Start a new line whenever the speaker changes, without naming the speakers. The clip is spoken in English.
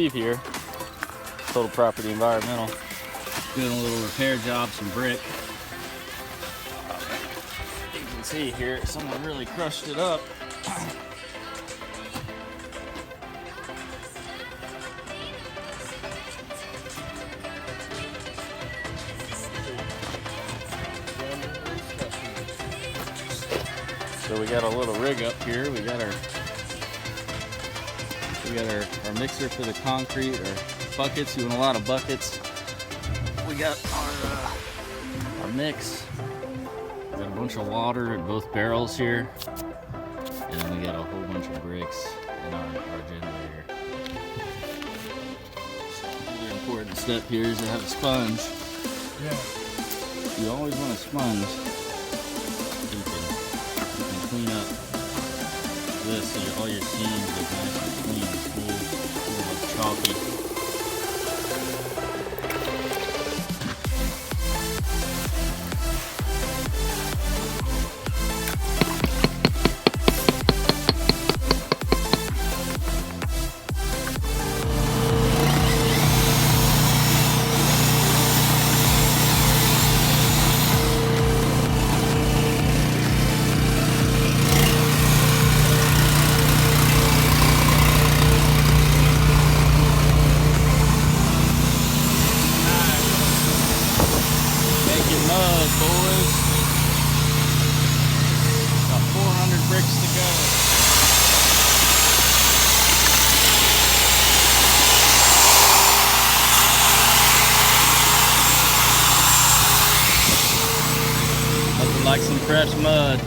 leave here. Total Property Environmental.
Doing a little repair job, some brick.
You can see here, someone really crushed it up. So we got a little rig up here. We got our mixer for the concrete, our buckets, doing a lot of buckets. We got our mix. We got a bunch of water in both barrels here. And then we got a whole bunch of bricks in our generator. So another important step here is to have a sponge.
Yeah.
You always want a sponge. You can clean up this so all your seams look nice and clean and smooth, a little chalky. Mud, boys. Got 400 bricks to go. Nothing like some fresh mud.